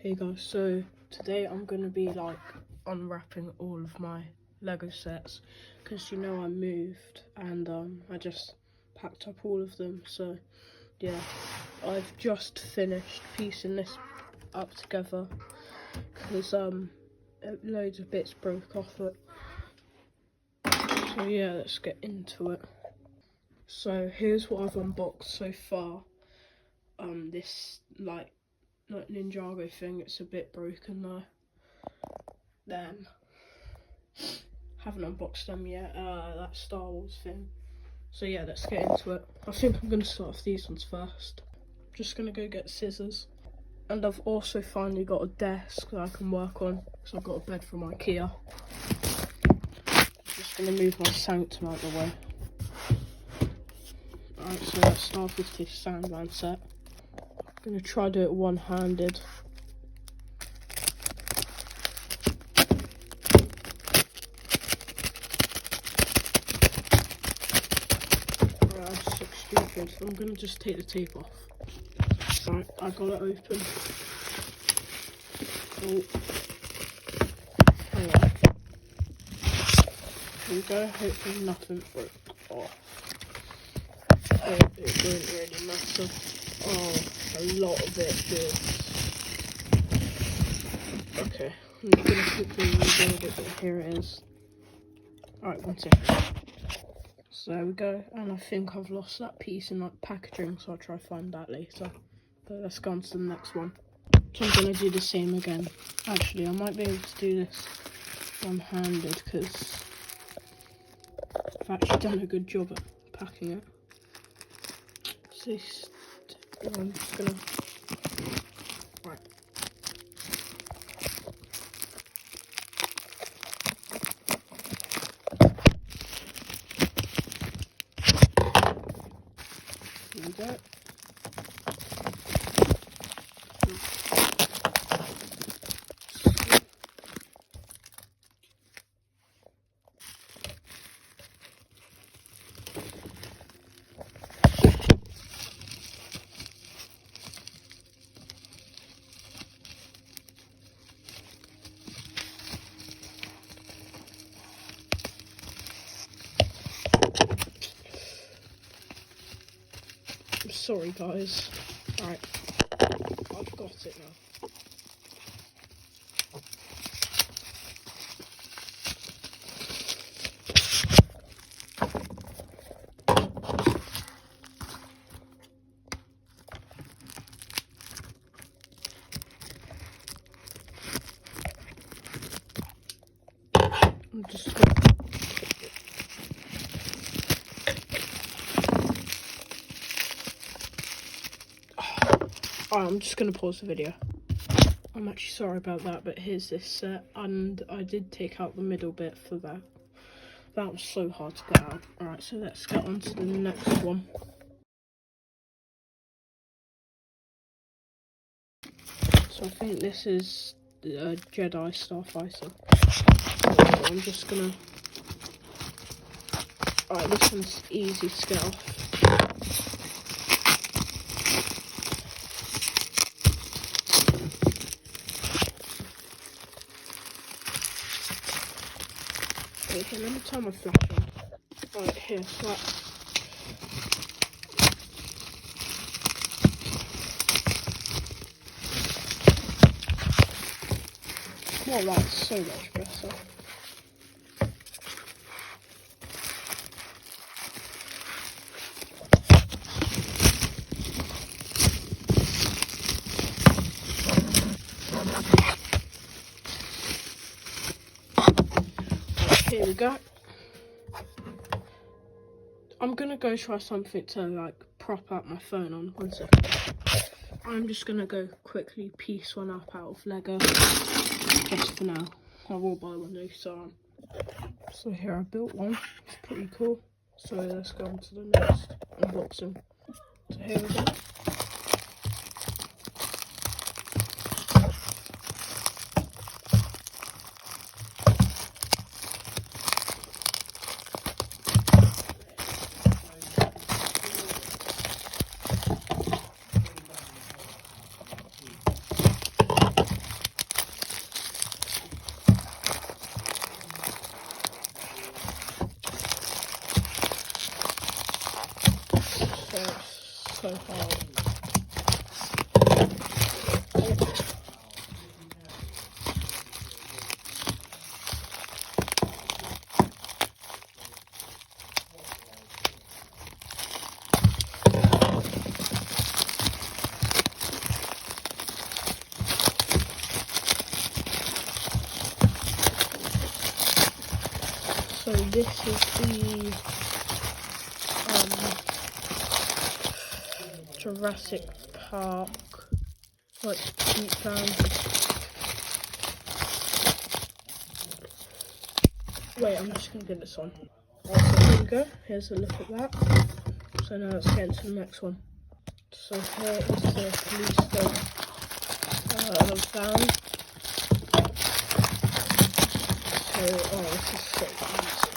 Hey guys, so today I'm going to be like unwrapping all of my Lego sets because you know I moved and I just packed up all of them. So yeah, I've just finished piecing this up together because loads of bits broke off it. So yeah, let's get into it. So here's what I've unboxed so far. This like Ninjago thing, it's a bit broken though. Then haven't unboxed them yet, that Star Wars thing. So yeah, let's get into it. I think I'm going to start with these ones first. Just going to go get scissors. And I've also finally got a desk that I can work on because I've got a bed from IKEA. Just going to move my Sanctum out of the way. Alright, so let's start with this Sandman set. I'm going to try to do it one-handed. Stupid. I'm gonna just take the tape off. Right, I got it open. Oh, hang on. Here we go. Hopefully nothing broke off. It won't really matter. Oh, a lot of it did. Okay, I'm just gonna quickly rebuild it, but here it is. Alright, 1 second. So there we go, and I think I've lost that piece in like packaging, so I'll try to find that later. But let's go on to the next one. So I'm going to do the same again. Actually, I might be able to do this one-handed because I've actually done a good job at packing it. So I'm just going to... Right. Here we go. I'm sorry guys. Alright, I've got it now. I'm just gonna... Alright, I'm just going to pause the video. I'm actually sorry about that, but here's this set, and I did take out the middle bit for that. That was so hard to get out. Alright, so let's get on to the next one. So I think this is a Jedi Starfighter. So I'm just going to... Alright, this one's easy to get off. Okay, let me turn my flash on. Right, here, flat. Well, that's so much better. Here we go. I'm gonna go try something to like prop up my phone on. 1 second. I'm just gonna go quickly piece one up out of Lego. Just for now. I will buy one later on. So here I built one. It's pretty cool. So let's go on to the next unboxing. So here we go. So this is the Jurassic Park, like Jeep van. Wait, I'm just gonna get this on. Right, so here we go. Here's a look at that. So now let's get into the next one. So here is the police van. So, oh, this is so easy.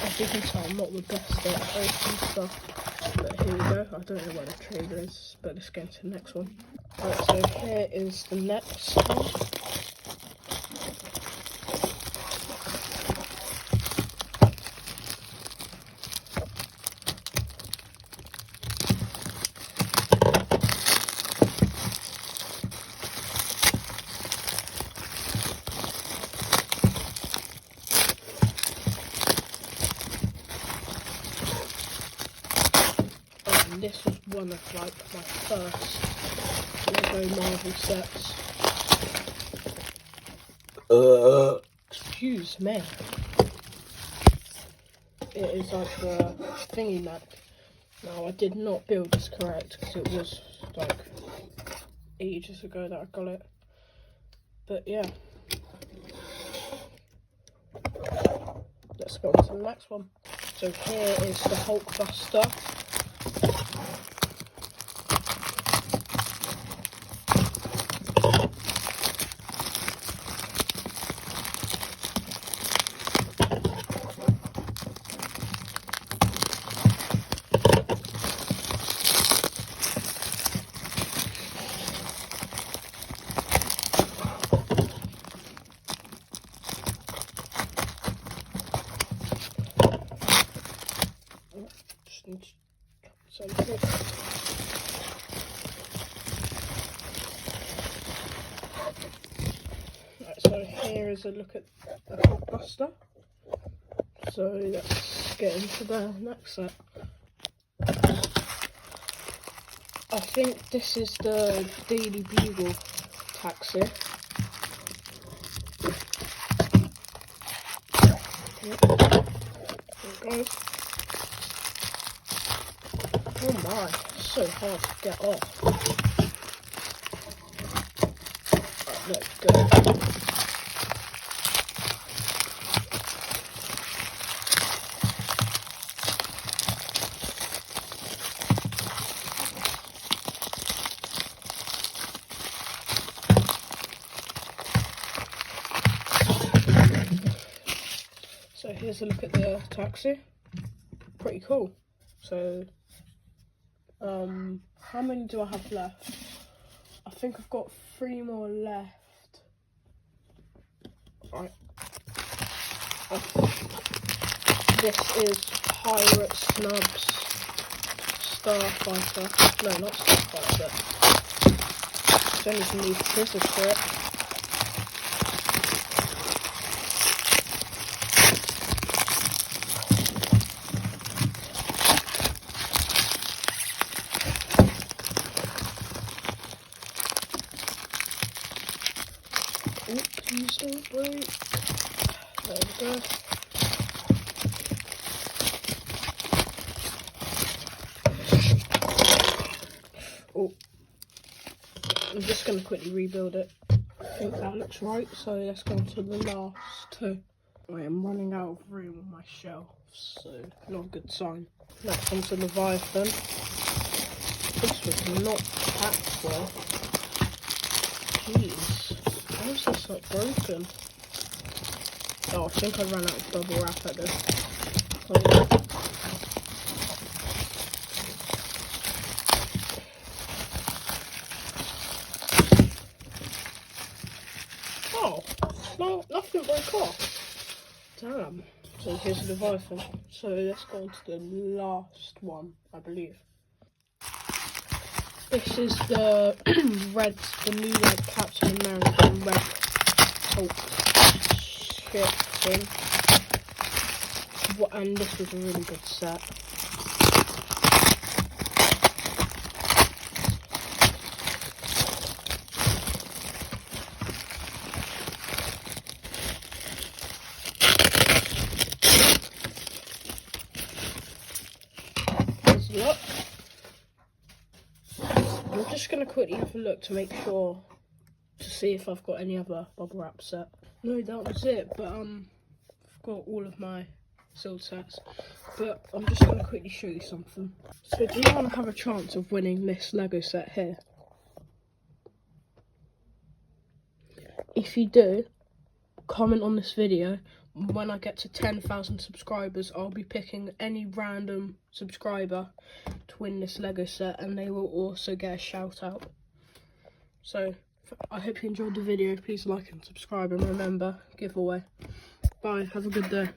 As you can tell, I'm not the best at opening stuff, but here we go. I don't know where the trailer is, but let's get into the next one. Right, so here is the next one. And this was one of like my first Lego Marvel sets. Excuse me. It is like the thingy map. Now I did not build this correct because it was like ages ago that I got it. But yeah. Let's go on to the next one. So here is the Hulkbuster. Right, so here is a look at the Hulkbuster. So let's get into the next set. I think this is the Daily Bugle taxi. Yep. There it goes. Oh my, it's so hard to get off. Right, let's go. So here's a look at the taxi. Pretty cool. So how many do I have left? I think I've got 3 more left. Right. This is Pirate Snubs Starfighter. No, not Starfighter. Don't even need scissors for it. Please don't break. There we go. Oh, I'm just going to quickly rebuild it. I think that looks right, so let's go on to the last 2. I am running out of room on my shelf, so not a good sign. Next on to Leviathan. This was not packed well. Jeez. How is this not broken? Oh, I think I ran out of bubble wrap at this point. Oh, no, nothing broke off. Damn. So here's the Leviathan. So let's go on to the last one, I believe. This is the the new like Captain America Red Hulk ship thing. And this was a really good set. I'm just going to quickly have a look to make sure, to see if I've got any other bubble wrap set. No, that was it, but I've got all of my sealed sets. But I'm just going to quickly show you something. So do you want to have a chance of winning this Lego set here? If you do, comment on this video. When I get to 10,000 subscribers, I'll be picking any random subscriber to win this Lego set, and they will also get a shout out. So I hope you enjoyed the video. Please like and subscribe, and remember, giveaway. Bye, have a good day.